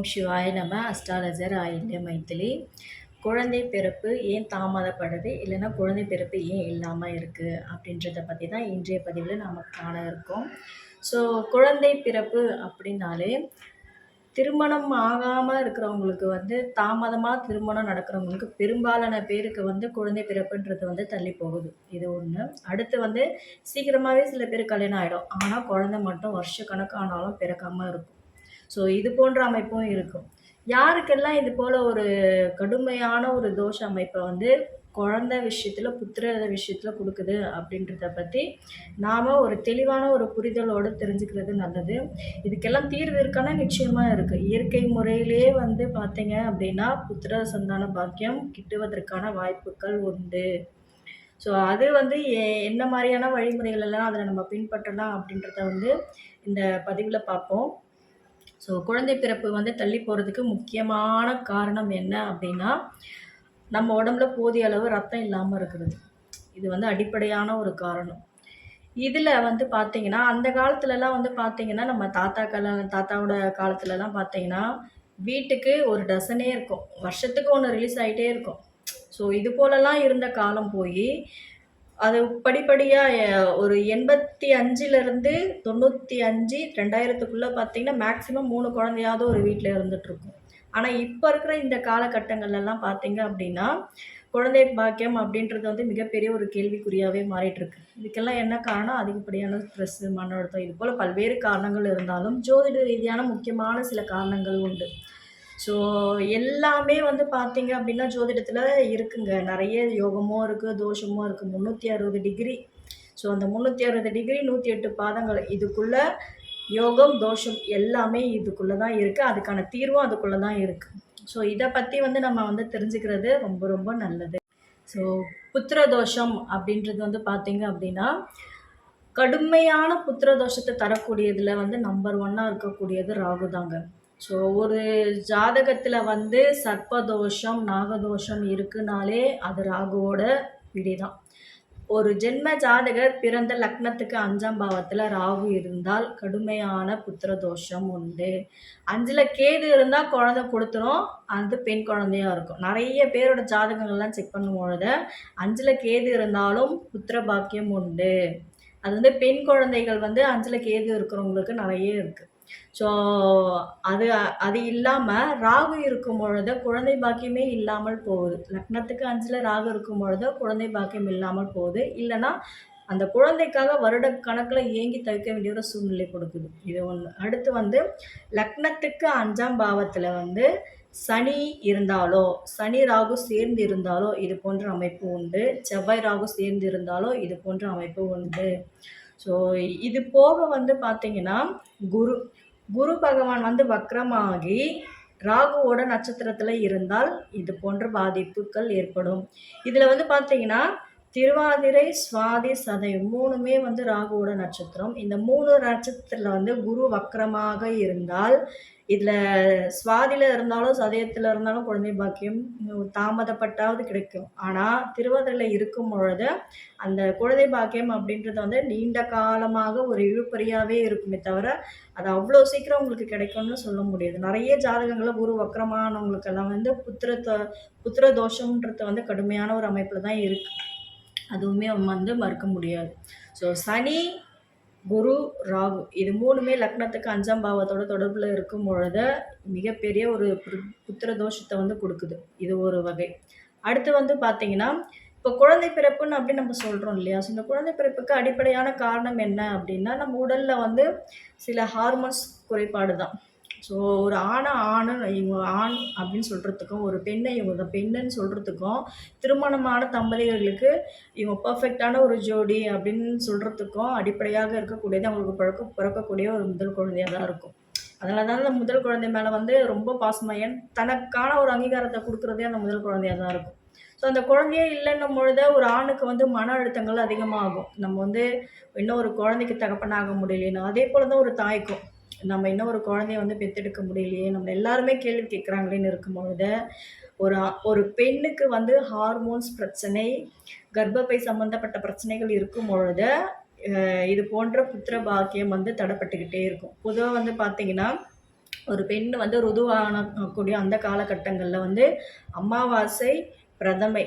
ஓம் சிவாய நம. அஸ்ட்ராலஜர் ஆயில்ய மைத்திலி. குழந்தை பிறப்பு ஏன் தாமதப்படுது, இல்லைன்னா குழந்தை பிறப்பு ஏன் இல்லாமல் இருக்குது அப்படின்றத பற்றி தான் இன்றைய பதிவில் நாம் காண இருக்கோம். ஸோ குழந்தை பிறப்பு அப்படின்னாலே திருமணம் ஆகாமல் இருக்கிறவங்களுக்கு தாமதமாக திருமணம் நடக்கிறவங்களுக்கு பெரும்பாலான பேருக்கு குழந்தை பிறப்புன்றது தள்ளி போகுது. இது ஒன்று. அடுத்து சீக்கிரமாகவே சில பேர் கல்யாணம் ஆகிடும், ஆனால் குழந்தை மட்டும் வருஷ கணக்கானாலும் பிறக்காமல் இருக்கும். ஸோ இது போன்ற அமைப்பும் இருக்கும். யாருக்கெல்லாம் இது போல் ஒரு கடுமையான ஒரு தோஷ அமைப்பை குழந்தை விஷயத்தில் புத்திர விஷயத்தில் கொடுக்குது அப்படின்றத பற்றி நாம் ஒரு தெளிவான ஒரு புரிதலோடு தெரிஞ்சுக்கிறது நல்லது. இதுக்கெல்லாம் தீர்வு இருக்கானா நிச்சயமாக இருக்குது. இயற்கை முறையிலே பார்த்தீங்க அப்படின்னா புத்திர சந்தான பாக்கியம் கிட்டுவதற்கான வாய்ப்புகள் உண்டு. ஸோ அது என்ன மாதிரியான வழிமுறைகள் எல்லாம் அதில் நம்ம பின்பற்றலாம் அப்படின்றத இந்த பதிவில் பார்ப்போம். ஸோ குழந்தை பிறப்பு தள்ளி போகிறதுக்கு முக்கியமான காரணம் என்ன அப்படின்னா, நம்ம உடம்புல போதிய அளவு ரத்தம் இல்லாமல் இருக்கிறது. இது அடிப்படையான ஒரு காரணம். இதில் பார்த்தீங்கன்னா அந்த காலத்துலலாம் பார்த்தீங்கன்னா நம்ம தாத்தாவோட காலத்துலலாம் பார்த்தீங்கன்னா வீட்டுக்கு ஒரு டசனே இருக்கும், வருஷத்துக்கு ஒன்று ரிலீஸ் ஆகிட்டே இருக்கும். ஸோ இது போலலாம் இருந்த காலம் போய் அது படிப்படியாக ஒரு 85லேருந்து 95 2000க்குள்ளே பார்த்தீங்கன்னா மேக்ஸிமம் 3 குழந்தையாவது ஒரு வீட்டில் இருந்துகிட்ருக்கும். ஆனால் இப்போ இருக்கிற இந்த காலகட்டங்கள்லாம் பார்த்தீங்க அப்படின்னா குழந்தை பாக்கியம் அப்படின்றது மிகப்பெரிய ஒரு கேள்விக்குறியாகவே மாறிட்டுருக்கு. இதுக்கெல்லாம் என்ன காரணம்? அதிகப்படியான ஸ்ட்ரெஸ்ஸு, மன அழுத்தம், இது போல் பல்வேறு காரணங்கள் இருந்தாலும் ஜோதிட ரீதியான முக்கியமான சில காரணங்கள் உண்டு. ஸோ எல்லாமே பார்த்தீங்க அப்படின்னா ஜோதிடத்தில் இருக்குங்க. நிறைய யோகமும் இருக்குது, தோஷமும் இருக்குது. 360 டிகிரி. ஸோ அந்த 360 டிகிரி 108 பாதங்கள் இதுக்குள்ளே யோகம் தோஷம் எல்லாமே இதுக்குள்ளே தான் இருக்குது. அதுக்கான தீர்வும் அதுக்குள்ளே தான் இருக்குது. ஸோ இதை பற்றி நம்ம தெரிஞ்சுக்கிறது ரொம்ப ரொம்ப நல்லது. ஸோ புத்திர தோஷம் அப்படின்றது பார்த்தீங்க அப்படின்னா கடுமையான புத்திர தோஷத்தை தரக்கூடியதில் நம்பர் 1 இருக்கக்கூடியது ராகு தாங்க. ஸோ ஒரு ஜாதகத்தில் சர்ப்பதோஷம் நாகதோஷம் இருக்குனாலே அது ராகுவோட விடி தான். ஒரு ஜென்ம ஜாதகர் பிறந்த லக்னத்துக்கு 5ஆம் பாவத்தில் ராகு இருந்தால் கடுமையான புத்திர தோஷம் உண்டு. 5ல் கேது இருந்தால் குழந்தை கொடுத்துரும், அது பெண் குழந்தையாக இருக்கும். நிறைய பேரோட ஜாதகங்கள்லாம் செக் பண்ணும்பொழுது 5ல் கேது இருந்தாலும் புத்திர பாக்கியம் உண்டு. அது பெண் குழந்தைகள் 5ல் கேது இருக்கிறவங்களுக்கு நிறைய இருக்குது. ஸோ அது இல்லாமல் ராகு இருக்கும் பொழுது குழந்தை பாக்கியமே இல்லாமல் போகுது. லக்னத்துக்கு 5ல் ராகு இருக்கும் பொழுது குழந்தை பாக்கியம் இல்லாமல் போகுது. இல்லைன்னா அந்த குழந்தைக்காக வருட கணக்கில் ஏங்கி தவிக்க வேண்டிய ஒரு சூழ்நிலை கொடுக்குது. இது ஒன்று. அடுத்து லக்னத்துக்கு 5ஆம் பாவத்தில் சனி இருந்தாலோ, சனி ராகு சேர்ந்து இருந்தாலோ இது போன்ற அமைப்பு உண்டு. செவ்வாய் ராகு சேர்ந்து இருந்தாலோ இது போன்ற அமைப்பு உண்டு. ஸோ இது போக பார்த்தீங்கன்னா குரு பகவான் வக்ரமாகி ராகுவோட நட்சத்திரத்தில் இருந்தால் இது போன்ற பாதிப்புகள் ஏற்படும். இதில் பார்த்தீங்கன்னா திருவாதிரை, சுவாதி, சதயம் 3மே ராகுவோட நட்சத்திரம். இந்த 3 நட்சத்திரத்தில் குரு வக்ரமாக இருந்தால் இதில் சுவாதியில் இருந்தாலும் சதயத்தில் இருந்தாலும் குழந்தை பாக்கியம் தாமதப்பட்டாவது கிடைக்கும். ஆனால் திருவாதிரையில் இருக்கும் பொழுது அந்த குழந்தை பாக்கியம் அப்படின்றது நீண்ட காலமாக ஒரு இழுபறியாகவே இருக்குமே தவிர அது அவ்வளோ சீக்கிரம் உங்களுக்கு கிடைக்கும்னு சொல்ல முடியாது. நிறைய ஜாதகங்களில் குரு வக்ரமானவங்களுக்கெல்லாம் புத்திர தோஷம்ன்றது கடுமையான ஒரு அமைப்பில் தான் இருக்குது. அதுவுமே மறுக்க முடியாது. ஸோ சனி, குரு, ராகு இது 3மே லக்னத்துக்கு 5ஆம் பாவத்தோட தொடர்பில் இருக்கும் பொழுது மிகப்பெரிய ஒரு புத்திர தோஷத்தை கொடுக்குது. இது ஒரு வகை. அடுத்து பார்த்தீங்கன்னா இப்போ குழந்தை பிறப்புன்னு அப்படி நம்ம சொல்கிறோம் இல்லையா? ஸோ இந்த குழந்தை பிறப்புக்கு அடிப்படையான காரணம் என்ன அப்படின்னா நம்ம உடலில் சில ஹார்மோன்ஸ் குறைபாடு தான். ஸோ ஒரு இவங்க ஆண் அப்படின்னு சொல்கிறதுக்கும், ஒரு பெண்ணை இவங்க பெண்ணுன்னு சொல்கிறதுக்கும், திருமணமான தம்பதிகளுக்கு இவங்க பர்ஃபெக்டான ஒரு ஜோடி அப்படின்னு சொல்கிறதுக்கும் அடிப்படையாக இருக்கக்கூடியது அவங்களுக்கு பிறக்கக்கூடிய ஒரு முதல் குழந்தையாக தான் இருக்கும். அதனால தான் அந்த முதல் குழந்தை மேலே ரொம்ப பாசமாக தனக்கான ஒரு அங்கீகாரத்தை கொடுக்குறதே அந்த முதல் குழந்தையாக தான் இருக்கும். ஸோ அந்த குழந்தையே இல்லைன்னும் பொழுது ஒரு ஆணுக்கு மன அழுத்தங்கள் அதிகமாகும். நம்ம இன்னும் ஒரு குழந்தைக்கு தகப்பனாக முடியலைன்னா, அதே போல் தான் ஒரு தாய்க்கும் நம்ம இன்னும் ஒரு குழந்தைய பெற்றெடுக்க முடியலையே, நம்ம எல்லாருமே கேள்வி கேட்குறாங்களேன்னு இருக்கும்பொழுது ஒரு பெண்ணுக்கு ஹார்மோன்ஸ் பிரச்சனை, கர்ப்பப்பை சம்மந்தப்பட்ட பிரச்சனைகள் இருக்கும் பொழுது இது போன்ற புத்திர பாக்கியம் தடைப்பட்டுக்கிட்டே இருக்கும். பொதுவாக பார்த்தீங்கன்னா ஒரு பெண் வந்து ருதுவாகக்கூடிய அந்த காலகட்டங்களில் வந்து அமாவாசை, பிரதமை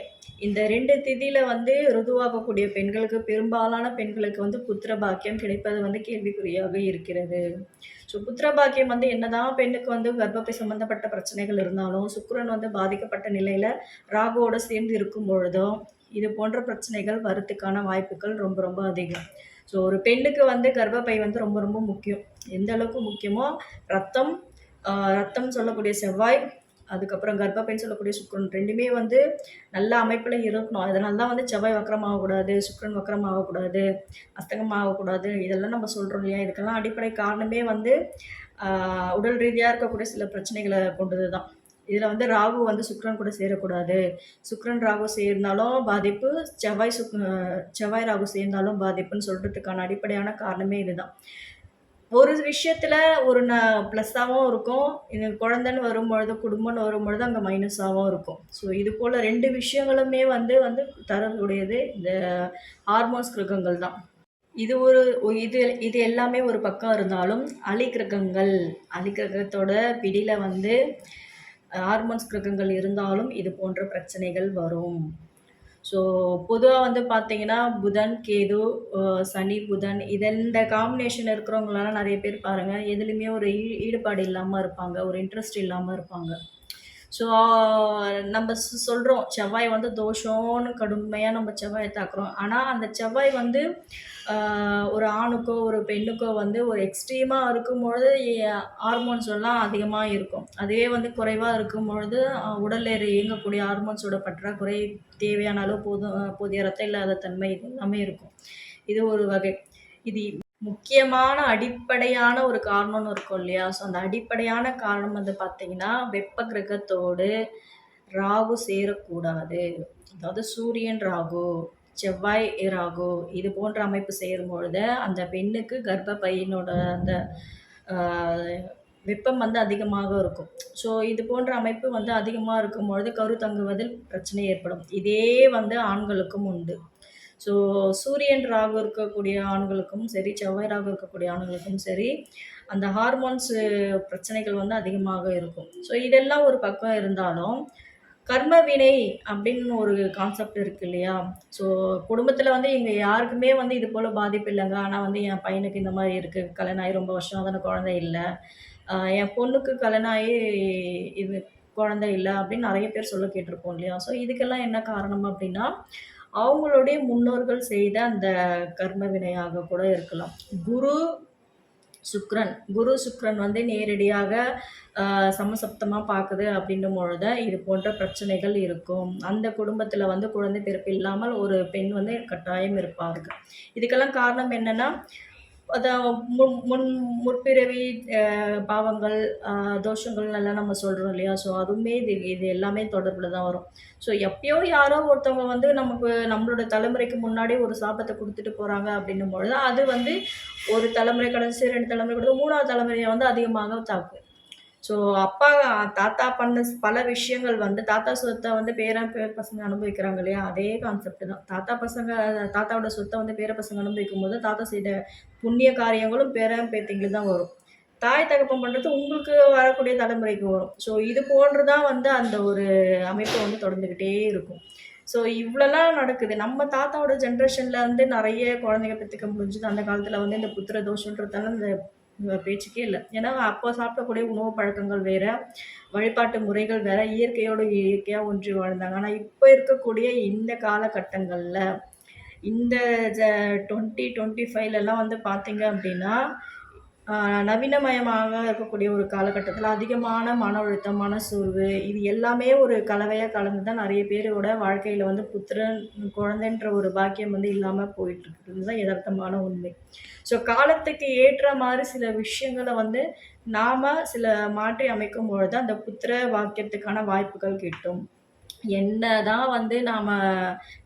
இந்த 2 திதியில வந்து ருதுவாகக்கூடிய பெண்களுக்கு பெரும்பாலான பெண்களுக்கு வந்து புத்திர பாக்கியம் கிடைப்பது வந்து கேள்விக்குறியாக இருக்கிறது. ஸோ புத்திர பாக்கியம் வந்து என்னதான் பெண்ணுக்கு வந்து கர்ப்பப்பை சம்மந்தப்பட்ட பிரச்சனைகள் இருந்தாலும், சுக்கிரன் வந்து பாதிக்கப்பட்ட நிலையில ராகுவோட சேர்ந்து இருக்கும் பொழுதும், இது போன்ற பிரச்சனைகள் வரதுக்கான வாய்ப்புகள் ரொம்ப ரொம்ப அதிகம். ஸோ ஒரு பெண்ணுக்கு வந்து கர்ப்பப்பை வந்து ரொம்ப ரொம்ப முக்கியம். எந்த அளவுக்கு முக்கியமோ ரத்தம் ரத்தம் சொல்லக்கூடிய செவ்வாய், அதுக்கப்புறம் கர்ப்பப்பைன்னு சொல்லக்கூடிய சுக்கிரன் 2மே வந்து நல்ல அமைப்பில் இருக்கணும். அதனால தான் வந்து செவ்வாய் வக்ரம் ஆகக்கூடாது, சுக்கிரன் வக்ரம் ஆகக்கூடாது, அஸ்தங்கம் ஆகக்கூடாது. இதெல்லாம் நம்ம சொல்கிறோம் இல்லையா? இதுக்கெல்லாம் அடிப்படை காரணமே வந்து உடல் ரீதியாக இருக்கக்கூடிய சில பிரச்சனைகளை கொண்டது தான். இதில் வந்து ராகு வந்து சுக்கிரன் கூட சேரக்கூடாது. சுக்கிரன் ராகு சேர்ந்தாலும் பாதிப்பு, செவ்வாய் ராகு சேர்ந்தாலும் பாதிப்புன்னு சொல்கிறதுக்கான அடிப்படையான காரணமே இதுதான். ஒரு விஷயத்துல ஒரு ப்ளஸ்ஸாவும் இருக்கும். இது குழந்தைன்னு வரும்பொழுது, குடும்பம்னு வரும்பொழுது அங்க மைனஸாவும் இருக்கும். ஸோ இது போல 2 விஷயங்களுமே வந்து வந்து தரக்கூடியது இந்த ஹார்மோன்ஸ் கிரகங்கள் தான். இது ஒரு இது இது எல்லாமே ஒரு பக்கம் இருந்தாலும், அலி கிரகத்தோட பிடியில வந்து ஹார்மோன்ஸ் கிரகங்கள் இருந்தாலும் இது போன்ற பிரச்சனைகள் வரும். ஸோ பொதுவா வந்து பார்த்தீங்கன்னா, புதன், கேது, சனி, புதன் இந்த காம்பினேஷன் இருக்கிறவங்கலாம் நெறைய பேர் பாருங்க, எதுலயுமே ஒரு ஈடுபாடு இல்லாம இருப்பாங்க. ஒரு இன்ட்ரெஸ்ட் இல்லாம இருப்பாங்க. ஸோ நம்ம சொல்றோம், செவ்வாய் வந்து தோஷம்னு கடுமையா நம்ம செவ்வாய தாக்குறோம். ஆனா, அந்த செவ்வாய் வந்து ஒரு ஆணுக்கோ, ஒரு பெண்ணுக்கோ வந்து ஒரு எக்ஸ்ட்ரீமா இருக்கும்பொழுது ஹார்மோன்ஸ் எல்லாம் அதிகமா இருக்கும். அதுவே வந்து குறைவா இருக்கும்பொழுது, உடல்ல இயங்கக்கூடிய ஹார்மோன்ஸோட பற்றாக்குறை, தேவையான அளவு போதிய ரத்தம் இல்லாத தன்மை இது எல்லாமே இருக்கும். இது ஒரு வகை. இது முக்கியமான அடிப்படையான ஒரு காரணம்னு இருக்கும் இல்லையா? ஸோ அந்த அடிப்படையான காரணம் வந்து பார்த்தீங்கன்னா, வெப்ப கிரகத்தோடு ராகு சேரக்கூடாது. அதாவது சூரியன் ராகு, செவ்வாய் ராகு இது போன்ற அமைப்பு சேரும்பொழுது, அந்த பெண்ணுக்கு கர்ப்பப்பையினோட அந்த அ வெப்பம் வந்து அதிகமாக இருக்கும். ஸோ இது போன்ற அமைப்பு வந்து அதிகமா இருக்கும்பொழுது கரு தங்குவதில் பிரச்சனை ஏற்படும். இதே வந்து ஆண்களுக்கும் உண்டு. ஸோ சூரியன் ராகு இருக்கக்கூடிய ஆண்களுக்கும் சரி, செவ்வாய் ராகு இருக்கக்கூடிய ஆண்களுக்கும் சரி, அந்த ஹார்மோன்ஸு பிரச்சனைகள் வந்து அதிகமாக இருக்கும். ஸோ இதெல்லாம் ஒரு பக்கம் இருந்தாலும், கர்ம வினை அப்படின்னு ஒரு கான்செப்ட் இருக்கு இல்லையா? ஸோ குடும்பத்தில வந்து எங்க யாருக்குமே வந்து இது போல பாதிப்பு இல்லங்க. ஆனா வந்து என் பையனுக்கு இந்த மாரி இருக்கு. கல்யாணம் ஆகி ரொம்ப வருஷம் ஆகுது, ஆனா குழந்தை இல்ல. என் பொண்ணுக்கு கல்யாணம் ஆகி இது குழந்தை இல்ல அப்படின்னு நெறைய பேர் சொல்ல கேட்டுருப்போம் இல்லையா? ஸோ இதுக்கெல்லாம் என்ன காரணம் அப்படின்னா, அவங்களுடைய முன்னோர்கள் செய்த அந்த கர்ம வினையாக கூட இருக்கலாம். குரு, சுக்கிரன் வந்து நேரடியாக சமசப்தமா பாக்குது அப்படின்னும் பொழுது, இது போன்ற பிரச்சனைகள் இருக்கும். அந்த குடும்பத்தில வந்து குழந்தை பிறப்பு இல்லாமல் ஒரு பெண் வந்து கட்டாயம் இருப்பார்கள். இதுக்கெல்லாம் காரணம் என்னன்னா, அதான் முற்பிறவி பாவங்கள், தோஷங்கள் எல்லாம் நம்ம சொல்றோம் இல்லையா? ஸோ அதுவுமே இது எல்லாமே தொடர்புல தான் வரும். ஸோ எப்பயோ யாரோ ஒருத்தவங்க வந்து நமக்கு நம்மளோட தலைமுறைக்கு முன்னாடி ஒரு சாபத்த குடுத்துட்டு போறாங்க அப்படின்னும் பொழுது, அது வந்து ஒரு தலைமுறை கழிச்சு, 2 தலைமுறை கழிச்சு 3வது தலைமுறைய வந்து அதிகமாக தாக்கும். ஸோ அப்பா, தாத்தா பண்ண பல விஷயங்கள் வந்து தாத்தா சொத்த வந்து பசங்க அனுபவிக்கிறாங்க இல்லையா? அதே கான்செப்ட் தான். தாத்தாவோட சொத்த வந்து பேர பசங்க அனுபவிக்கும்போது, தாத்தா செய்த புண்ணிய காரியங்களும் பேத்திங்களுக்கு தான் வரும். தாய் தகப்பன் பண்றது உங்களுக்கு வரக்கூடிய தலைமுறைக்கு வரும். ஸோ இது போன்று தான் வந்து அந்த ஒரு அமைப்பு வந்து தொடர்ந்துகிட்டே இருக்கும். ஸோ இவ்வளோலாம் நடக்குது. நம்ம தாத்தாவோட ஜென்ரேஷன்ல வந்து நெறைய குழந்தைங்க பெத்துக்க முடிஞ்சது. அந்த காலத்துல வந்து இந்த புத்திர தோஷன்றதால இந்த பேச்சுக்கே இல்ல. ஏன்னா, அப்போ சாப்பிடக்கூடிய உணவு பழக்கங்கள் வேற, வழிபாட்டு முறைகள் வேற, இயற்கையோடு இயற்கையா ஒன்றி வாழ்ந்தாங்க. ஆனா, இப்ப இருக்கக்கூடிய இந்த காலகட்டங்கள்ல, இந்த ஜ 2025லலாம் வந்து பார்த்தீங்க அப்டின்னா, நவீனமயமாக இருக்கக்கூடிய ஒரு காலகட்டத்தில அதிகமான மன அழுத்தம், மனசோர்வு இது எல்லாமே ஒரு கலவையா கலந்து தான் நெறைய பேரோட வாழ்க்கையில வந்து புத்திரன், குழந்தைன்ற ஒரு பாக்கியம் வந்து இல்லாம போயிட்டுருக்குது தான் எதார்த்தமான உண்மை. ஸோ காலத்துக்கு ஏற்ற மாரி சில விஷயங்கள வந்து நாம சில மாற்றி அமைக்கும் பொழுது அந்த புத்திர பாக்கியத்துக்கான வாய்ப்புகள் கிட்டும். என்னதான் வந்து நாம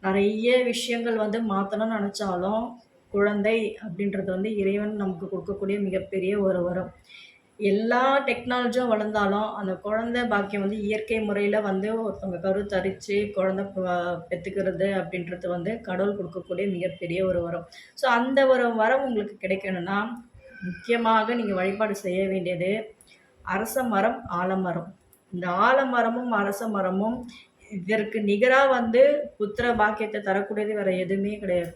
நெறைய விஷயங்கள் வந்து மாத்தணும்னு நெனச்சாலும், குழந்தை அப்படின்றது வந்து இறைவன் நமக்கு குடுக்கக்கூடிய மிகப்பெரிய ஒரு வரம். எல்லா டெக்னாலஜியும் வளர்ந்தாலும், அந்த குழந்தை பாக்கியம் வந்து இயற்கை முறையில வந்து ஒருத்தவங்க கருத்தரிச்சு குழந்தை பெத்துக்கிறது அப்படின்றது வந்து கடவுள் குடுக்கக்கூடிய மிகப்பெரிய ஒரு வரம். ஸோ அந்த ஒரு வரம் உங்களுக்கு கிடைக்கணும்னா, முக்கியமாக நீங்க வழிபாடு செய்ய வேண்டியது அரச மரம், ஆலமரம். இந்த ஆலமரமும், அரச மரமும் இதற்கு நிகரா வந்து புத்திர பாக்கியத்த தரக்கூடியது வேற எதுவுமே கிடையாது.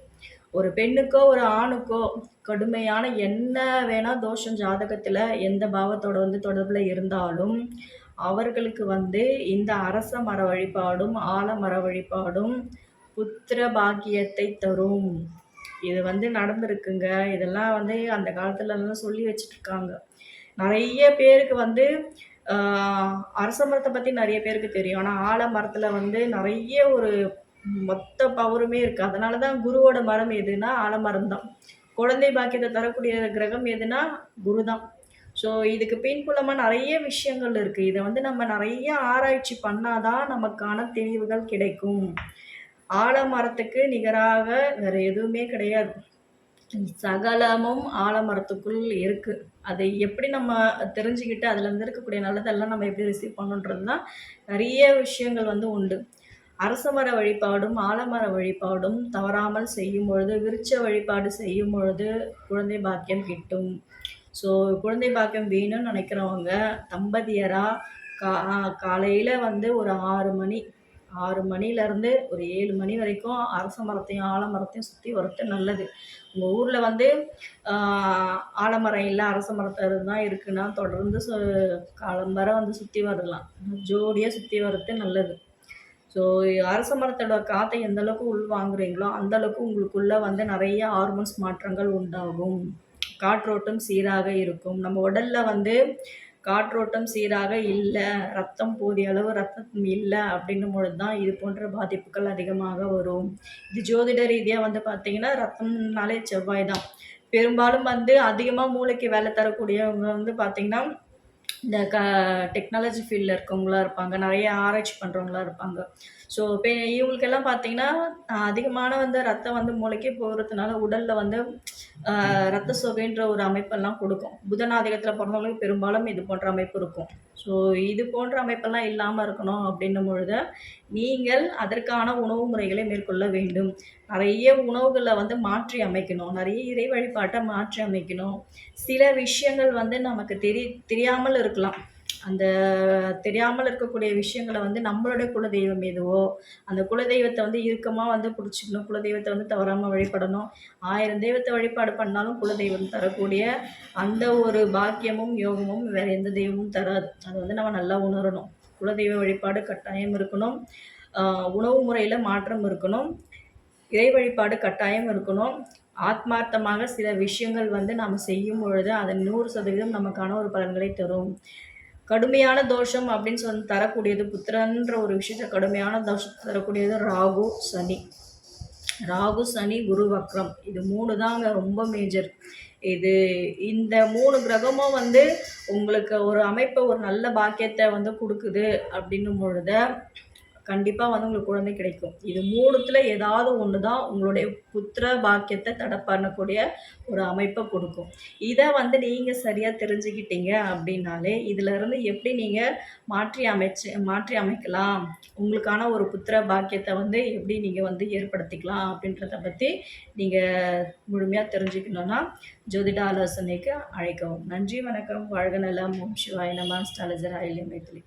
ஒரு பெண்ணுக்கோ, ஒரு ஆணுக்கோ கடுமையான என்ன வேணா தோஷம் ஜாதகத்துல எந்த பாவத்தோட வந்து தொடர்புல இருந்தாலும், அவர்களுக்கு வந்து இந்த அரச மர வழிபாடும், ஆலமர வழிபாடும் புத்திர பாக்கியத்தை தரும். இது வந்து நடந்திருக்குங்க. இதெல்லாம் வந்து அந்த காலத்துலலாம் சொல்லி வச்சுட்டுருக்காங்க. நெறைய பேருக்கு வந்து அரச மரத்த பத்தி நெறைய பேருக்கு தெரியும். ஆனா ஆலமரத்துல வந்து நெறைய ஒரு மொத்த பவருமே இருக்கு. அதனால தான் குருவோட மரம் எதுன்னா ஆலமரம் தான். குழந்தை பாக்கியத்த தரக்கூடிய கிரகம் எதுன்னா குரு தான். ஸோ இதுக்கு பின்புலமா நெறைய விஷயங்கள் இருக்கு. இத வந்து நம்ம நெறைய ஆராய்ச்சி பண்ணா தான் நமக்கான தெளிவுகள் கிடைக்கும். ஆலமரத்துக்கு நிகராக வேற எதுவுமே கிடையாது. சகலமும் ஆலமரத்துக்குள் இருக்கு. அதை எப்படி நம்ம தெரிஞ்சுக்கிட்டு அதுலேருந்து இருக்கக்கூடிய நல்லதெல்லாம் நம்ம எப்படி ரிசீவ் பண்ணணுன்றது தான் நெறைய விஷயங்கள் வந்து உண்டு. அரச மர வழிபாடும், ஆலமர வழிபாடும் தவறாமல் செய்யும் பொழுது, விருட்ச வழிபாடு செய்யும் பொழுது குழந்தை பாக்கியம் கிட்டும். ஸோ குழந்தை பாக்கியம் வேணும்னு நினைக்கிறவங்க தம்பதியரா கா காலையில வந்து ஒரு 6 மணிலேருந்து ஒரு 7 மணி வரைக்கும் அரச மரத்தையும், ஆலமரத்தையும் சுத்தி வர்றது நல்லது. உங்க ஊர்ல வந்து ஆலமரம் இல்ல, அரச மரத்து தான் இருக்குன்னா, தொடர்ந்து காலம்பர வந்து சுத்தி வரலாம். ஜோடியா சுத்தி வர்றது நல்லது. ஸோ அரச மரத்தோட காத்தை எந்த அளவுக்கு உள்வாங்குறீங்களோ, அந்த அளவுக்கு உங்களுக்குள்ள வந்து நெறைய ஹார்மோன்ஸ் மாற்றங்கள் உண்டாகும். காற்றோட்டம் சீராக இருக்கும். நம்ம உடல்ல வந்து காற்றோட்டம் சீராக இல்ல, ரத்தம் போதிய அளவு ரத்தம் இல்ல அப்படின்னும் பொழுது தான் இது போன்ற பாதிப்புகள் அதிகமாக வரும். இது ஜோதிட ரீதியா வந்து பார்த்தீங்கன்னா, ரத்தம்னாலே செவ்வாய் தான். பெரும்பாலும் வந்து அதிகமா மூளைக்கு வேலை தரக்கூடியவங்க வந்து பார்த்தீங்கன்னா, இந்த டெக்னாலஜி ஃபீல்டில் இருக்கவங்களா இருப்பாங்க. நெறைய ஆராய்ச்சி பண்ணுறவங்களா இருப்பாங்க. ஸோ இப்போ இவங்களுக்கெல்லாம் பார்த்தீங்கன்னா, அதிகமான வந்து ரத்தம் வந்து மூளைக்கே போகிறதுனால உடல்ல வந்து ரத்த சோகைன்ற ஒரு அமைப்பெல்லாம் கொடுக்கும். புதன் ஆதிக்கத்தில பிறந்தவங்களுக்கு பெரும்பாலும் இது போன்ற அமைப்பு இருக்கும். ஸோ இது போன்ற அமைப்பெல்லாம் இல்லாம இருக்கணும் அப்படின்னும் பொழுது, நீங்கள் அதற்கான உணவு முறைகளை மேற்கொள்ள வேண்டும். நெறைய உணவுகள வந்து மாற்றி அமைக்கணும். நெறைய இறை வழிபாட்ட மாற்றி அமைக்கணும். சில விஷயங்கள் வந்து நமக்கு தெரியாமல் இருக்கலாம். அந்த தெரியாமல் இருக்கக்கூடிய விஷயங்கள வந்து நம்மளுடைய குலதெய்வம் எதுவோ, அந்த குலதெய்வத்த வந்து இறுக்கமா வந்து புடிச்சுக்கணும். குலதெய்வத்த வந்து தவறாம வழிபடணும். 1000 தெய்வத்த வழிபாடு பண்ணாலும் குலதெய்வம் தரக்கூடிய அந்த ஒரு பாக்கியமும், யோகமும் வேற எந்த தெய்வமும் தராது. அத வந்து நம்ம நல்லா உணரணும். குலதெய்வ வழிபாடு கட்டாயம் இருக்கணும். உணவு முறையில மாற்றம் இருக்கணும். இறை வழிபாடு கட்டாயம் இருக்கணும். ஆத்மார்த்தமாக சில விஷயங்கள் வந்து நாம செய்யும் பொழுது, அது 100% நமக்கான ஒரு பலன்களை தரும். கடுமையான தோஷம் அப்படின்னு தரக்கூடியது புத்திரன்ற ஒரு விஷயத்த கடுமையான தோஷத்தை தரக்கூடியது ராகு, சனி. ராகு, சனி, குரு வக்ரம். இது 3 தாங்க ரொம்ப மேஜர். இந்த 3 கிரகமும் வந்து உங்களுக்கு ஒரு அமைப்ப ஒரு நல்ல பாக்கியத்த வந்து குடுக்குது அப்படின்னும் பொழுது கண்டிப்பா வந்து உங்களுக்கு குழந்தை கிடைக்கும். இது 3த்துல ஏதாவது ஒண்ணு தான் உங்களுடைய புத்திர பாக்கியத்த தடை பண்ணக்கூடிய ஒரு அமைப்ப குடுக்கும். இத வந்து நீங்க சரியா தெரிஞ்சுக்கிட்டீங்க அப்படின்னாலே, இதுலருந்து எப்படி நீங்க மாற்றி அமைக்கலாம், உங்களுக்கான ஒரு புத்திர பாக்கியத்த வந்து எப்படி நீங்க வந்து ஏற்படுத்திக்கலாம் அப்படின்றத பத்தி நீங்க முழுமையா தெரிஞ்சுக்கணும்னா, ஜோதிட ஆலோசனைக்கு அழைக்கவும். நன்றி, வணக்கம். வாழ்க நலம். ஓம் சிவாய நம. அஸ்ட்ராலஜர் ஆயில்யம் மைதிலி.